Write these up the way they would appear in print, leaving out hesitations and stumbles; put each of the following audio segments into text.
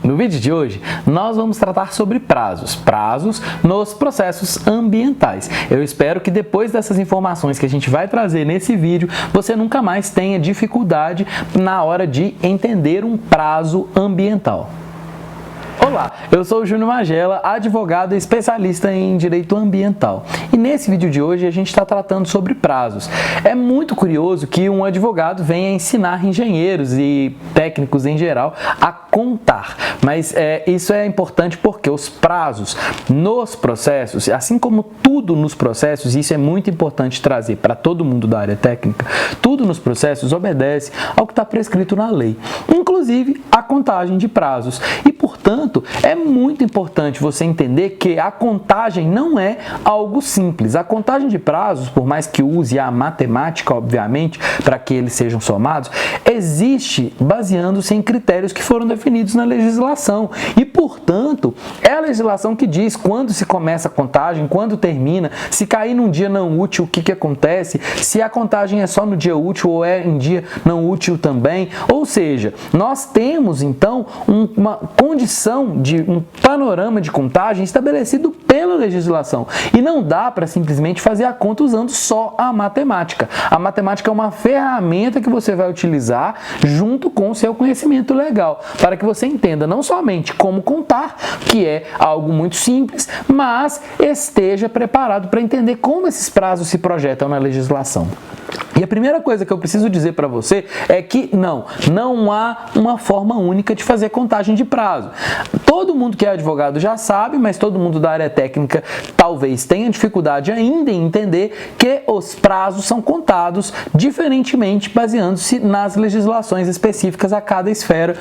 No vídeo de hoje, nós vamos tratar sobre prazos nos processos ambientais. Eu espero que depois dessas informações que a gente vai trazer nesse vídeo, você nunca mais tenha dificuldade na hora de entender um prazo ambiental. Olá, eu sou o Júnior Magela, advogado e especialista em direito ambiental. E nesse vídeo de hoje a gente está tratando sobre prazos. É muito curioso que um advogado venha ensinar engenheiros e técnicos em geral a contar, mas isso é importante porque os prazos nos processos, assim como tudo nos processos, isso é muito importante trazer para todo mundo da área técnica, tudo nos processos obedece ao que está prescrito na lei, inclusive a contagem de prazos. E, portanto, é muito importante você entender que a contagem não é algo simples. A contagem de prazos, por mais que use a matemática, obviamente, para que eles sejam somados, existe baseando-se em critérios que foram definidos na legislação. E, portanto, é a legislação que diz quando se começa a contagem, quando termina, se cair num dia não útil, o que acontece, se a contagem é só no dia útil ou é em dia não útil também. Ou seja, nós temos, então, uma condição de um panorama de contagem estabelecido pela legislação. E não dá para simplesmente fazer a conta usando só a matemática. A matemática é uma ferramenta que você vai utilizar junto com o seu conhecimento legal, para que você entenda não somente como contar, que é algo muito simples, mas esteja preparado para entender como esses prazos se projetam na legislação. E a primeira coisa que eu preciso dizer para você é que não há uma forma única de fazer contagem de prazo. Todo mundo que é advogado já sabe, mas todo mundo da área técnica talvez tenha dificuldade ainda em entender que os prazos são contados diferentemente, baseando-se nas legislações específicas a cada esfera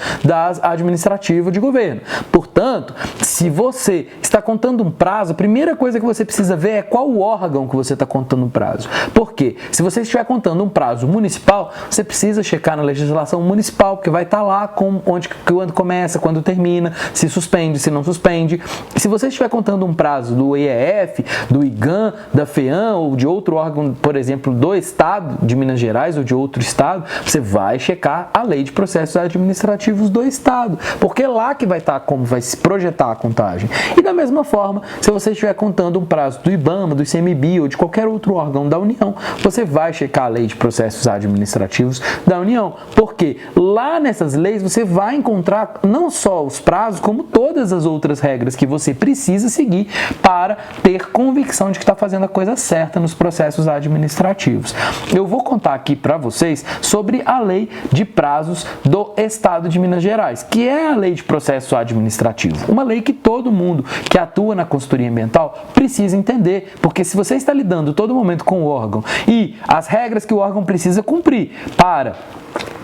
administrativa de governo. Portanto, se você está contando um prazo, a primeira coisa que você precisa ver é qual o órgão que você está contando o prazo. Por quê? Se você estiver contando um prazo municipal, você precisa checar na legislação municipal, porque vai estar lá quando começa, quando termina, se suspende, se não suspende. Se você estiver contando um prazo do IEF, do IGAM, da FEAM ou de outro órgão, por exemplo, do Estado de Minas Gerais ou de outro Estado, você vai checar a Lei de Processos Administrativos do Estado, porque é lá que vai estar como vai se projetar a contagem. E da mesma forma, se você estiver contando um prazo do IBAMA, do ICMBio ou de qualquer outro órgão da União, você vai checar a Lei de Processos Administrativos da União, porque lá nessas leis você vai encontrar não só os prazos, como todas as outras regras que você precisa seguir para ter convicção de que está fazendo a coisa certa nos processos administrativos. Eu vou contar aqui para vocês sobre a Lei de Prazos do Estado de Minas Gerais, que é a Lei de Processo Administrativo. Uma lei que todo mundo que atua na consultoria ambiental precisa entender, porque se você está lidando todo momento com o órgão e as regras que o órgão precisa cumprir para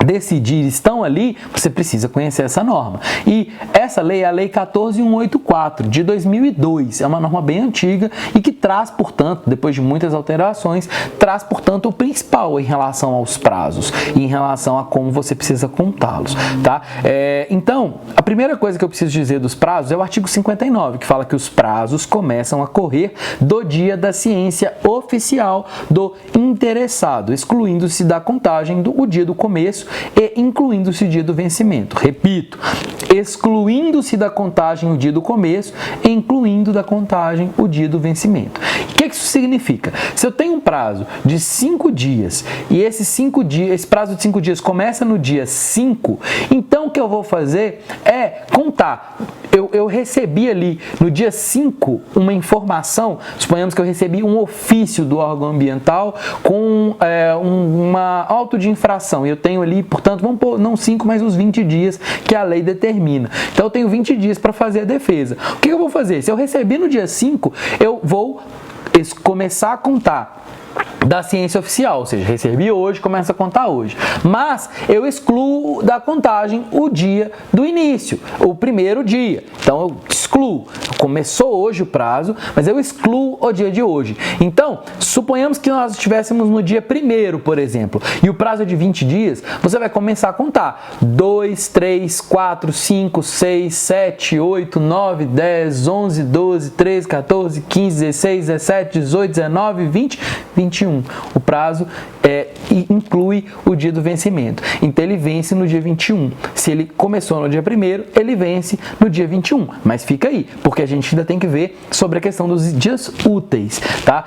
decidir estão ali, você precisa conhecer essa norma. E essa lei é a Lei 14.184 de 2002, é uma norma bem antiga e que traz, portanto, depois de muitas alterações, traz, portanto, o principal em relação aos prazos e em relação a como você precisa contá-los, tá? Então, a primeira coisa que eu preciso dizer dos prazos é o artigo 59, que fala que os prazos começam a correr do dia da ciência oficial do interessado, excluindo-se da contagem o dia do começo e incluindo-se o dia do vencimento. Repito, excluindo-se da contagem o dia do começo e incluindo da contagem o dia do vencimento. O que isso significa? Se eu tenho um prazo de 5 dias e esse prazo de 5 dias começa no dia 5, então o que eu vou fazer é contar. Eu recebi ali no dia 5 uma informação, suponhamos que eu recebi um ofício do órgão ambiental com uma auto de infração e eu tenho ali, portanto, vamos pôr não 5, mas os 20 dias que a lei determina. Então eu tenho 20 dias para fazer a defesa. O que eu vou fazer? Se eu recebi no dia 5, eu vou começar a contar da ciência oficial, ou seja, recebi hoje, começa a contar hoje. Mas eu excluo da contagem o dia do início, o primeiro dia. Então eu excluo. excluo, começou hoje o prazo, mas eu excluo o dia de hoje. Então, suponhamos que nós estivéssemos no dia 1º, por exemplo, e o prazo é de 20 dias, você vai começar a contar 2, 3, 4, 5, 6, 7, 8, 9, 10, 11, 12, 13, 14, 15, 16, 17, 18, 19, 20, 21. O prazo inclui o dia do vencimento. Então ele vence no dia 21. Se ele começou no dia 1º, ele vence no dia 21. Mas fica aí, porque a gente ainda tem que ver sobre a questão dos dias úteis, tá?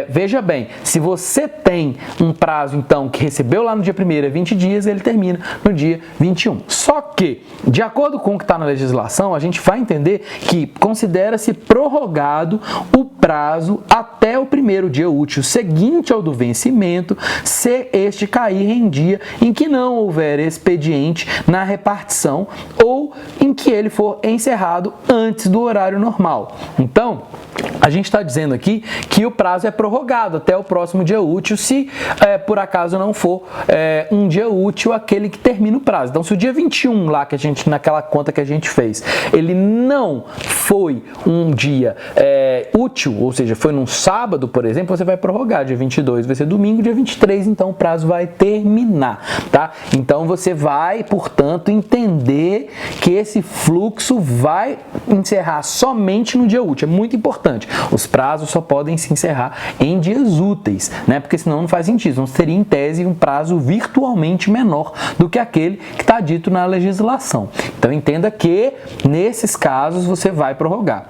Veja bem, se você tem um prazo, então, que recebeu lá no dia 1º, é 20 dias, ele termina no dia 21. Só que, de acordo com o que está na legislação, a gente vai entender que considera-se prorrogado o prazo até o 1º dia útil seguinte ao do vencimento, se este cair em dia em que não houver expediente na repartição ou em que ele for encerrado antes do horário normal. Então, a gente está dizendo aqui que o prazo é prorrogado até o próximo dia útil, se por acaso não for um dia útil aquele que termina o prazo. Então, se o dia 21 lá que a gente, naquela conta que a gente fez, ele não foi um dia útil, ou seja, foi num sábado, por exemplo, você vai prorrogar. Dia 22 vai ser domingo, dia 23, então o prazo vai terminar, tá? Então, você vai, portanto, entender que esse fluxo vai encerrar somente no dia útil. É muito importante. Os prazos só podem se encerrar em dias úteis, né? Porque senão não faz sentido. Então, seria, em tese, um prazo virtualmente menor do que aquele que está dito na legislação. Então, entenda que, nesses casos, você vai prorrogar.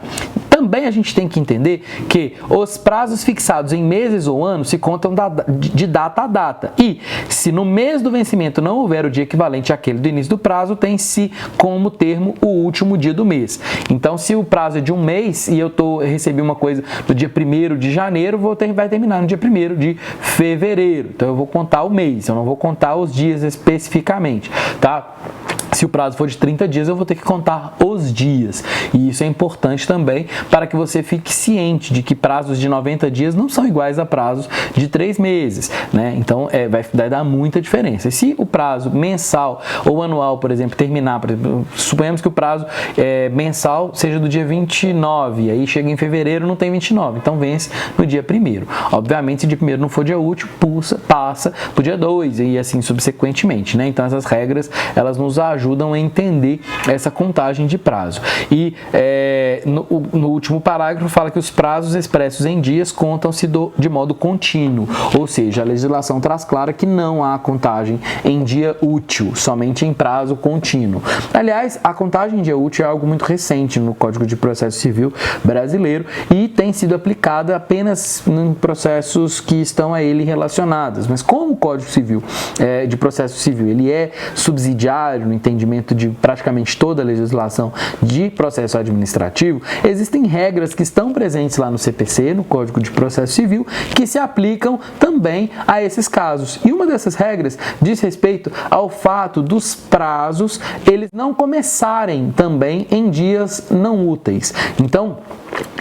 Também a gente tem que entender que os prazos fixados em meses ou anos se contam de data a data. E, se no mês do vencimento não houver o dia equivalente àquele do início do prazo, tem-se como termo o último dia do mês. Então, se o prazo é de um mês e eu recebi uma coisa no dia 1º de janeiro, vai terminar no dia 1º de fevereiro. Então, eu vou contar o mês, eu não vou contar os dias especificamente, tá? Se o prazo for de 30 dias, eu vou ter que contar os dias. E isso é importante também para que você fique ciente de que prazos de 90 dias não são iguais a prazos de 3 meses, né? Então, vai dar muita diferença. E se o prazo mensal ou anual, por exemplo, terminar, por exemplo, suponhamos que o prazo mensal seja do dia 29, aí chega em fevereiro, não tem 29, então vence no dia 1º. Obviamente, se o dia 1º não for dia útil, passa para o dia 2 e assim subsequentemente, né? Então, essas regras, elas nos ajudam a entender essa contagem de prazo. E no último parágrafo fala que os prazos expressos em dias contam-se de modo contínuo, ou seja, a legislação traz clara que não há contagem em dia útil, somente em prazo contínuo. Aliás, a contagem em dia útil é algo muito recente no Código de Processo Civil brasileiro e tem sido aplicada apenas em processos que estão a ele relacionados. Mas como o Código Civil de Processo Civil ele é subsidiário no entendimento de praticamente toda a legislação de processo administrativo, existem regras que estão presentes lá no CPC, no Código de Processo Civil, que se aplicam também a esses casos. E uma dessas regras diz respeito ao fato dos prazos eles não começarem também em dias não úteis. Então,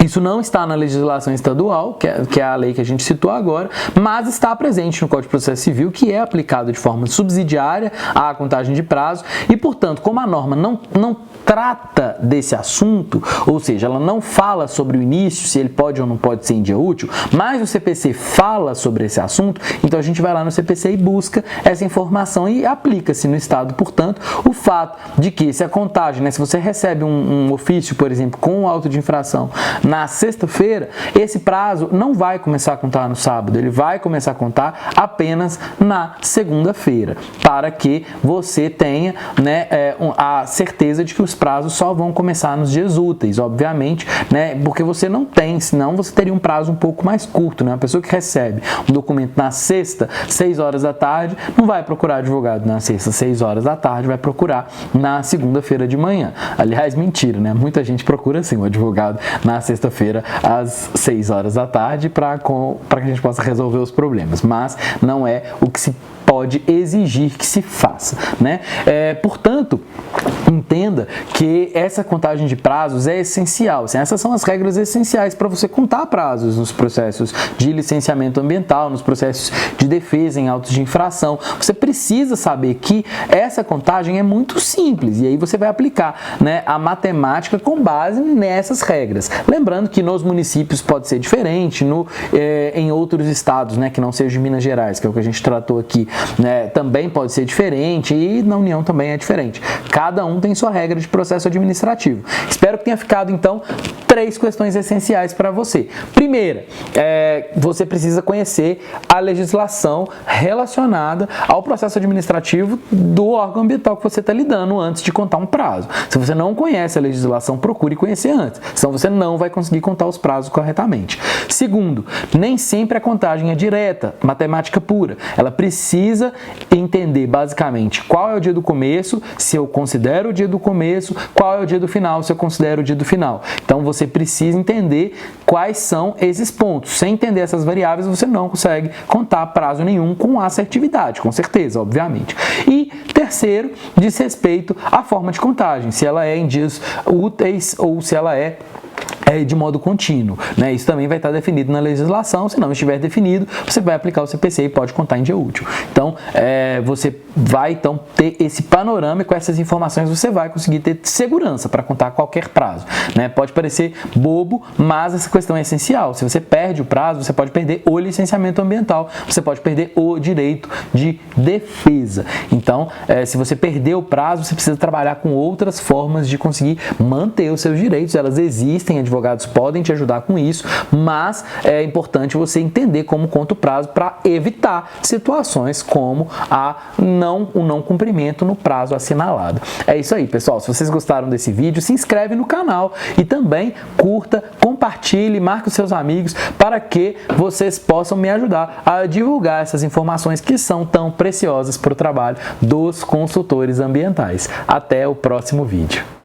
isso não está na legislação estadual, que é a lei que a gente citou agora, mas está presente no Código de Processo Civil, que é aplicado de forma subsidiária à contagem de prazo e, portanto, como a norma não trata desse assunto, ou seja, ela não fala sobre o início, se ele pode ou não pode ser em dia útil, mas o CPC fala sobre esse assunto, então a gente vai lá no CPC e busca essa informação e aplica-se no Estado, portanto, o fato de que se a contagem, né, se você recebe um ofício, por exemplo, com auto de infração na sexta-feira, esse prazo não vai começar a contar no sábado, ele vai começar a contar apenas na segunda-feira, para que você tenha, né, a certeza de que os prazos só vão começar nos dias úteis, obviamente, né, porque você não tem, senão você teria um prazo um pouco mais curto, né? Uma pessoa que recebe um documento na sexta, 6 horas da tarde, não vai procurar advogado na sexta, 6 horas da tarde, vai procurar na segunda-feira de manhã. Aliás, mentira, né? Muita gente procura assim o advogado na na sexta-feira às 6 horas da tarde para que a gente possa resolver os problemas, mas não é o que se pode exigir que se faça, né? Portanto, entenda que essa contagem de prazos é essencial. Assim, essas são as regras essenciais para você contar prazos nos processos de licenciamento ambiental, nos processos de defesa em autos de infração. Você precisa saber que essa contagem é muito simples e aí você vai aplicar, né, a matemática com base nessas regras. Lembrando que nos municípios pode ser diferente, em outros estados, né, que não seja de Minas Gerais, que é o que a gente tratou aqui, né, também pode ser diferente e na União também é diferente. Cada um tem sua regra de processo administrativo. Espero que tenha ficado, então, 3 questões essenciais para você. Primeira, você precisa conhecer a legislação relacionada ao processo administrativo do órgão ambiental que você está lidando antes de contar um prazo. Se você não conhece a legislação, procure conhecer antes, senão você não vai conseguir contar os prazos corretamente. Segundo, nem sempre a contagem é direta, matemática pura. Ela precisa entender basicamente qual é o dia do começo, se eu considero o dia do começo, qual é o dia do final, se eu considero o dia do final. Então você precisa entender quais são esses pontos. Sem entender essas variáveis, você não consegue contar prazo nenhum com assertividade, com certeza, obviamente. E terceiro, diz respeito à forma de contagem, se ela é em dias úteis ou se ela é de modo contínuo, né? Isso também vai estar definido na legislação. Se não estiver definido, você vai aplicar o CPC e pode contar em dia útil. Então, você vai então ter esse panorama e com essas informações você vai conseguir ter segurança para contar qualquer prazo, né? Pode parecer bobo, mas essa questão é essencial. Se você perde o prazo, você pode perder o licenciamento ambiental, você pode perder o direito de defesa. Então, se você perder o prazo, você precisa trabalhar com outras formas de conseguir manter os seus direitos. Elas existem, advogados podem te ajudar com isso, mas é importante você entender como conta o prazo para evitar situações como o não cumprimento no prazo assinalado. É isso aí, pessoal. Se vocês gostaram desse vídeo, se inscreve no canal e também curta, compartilhe, marque os seus amigos para que vocês possam me ajudar a divulgar essas informações que são tão preciosas para o trabalho dos consultores ambientais. Até o próximo vídeo.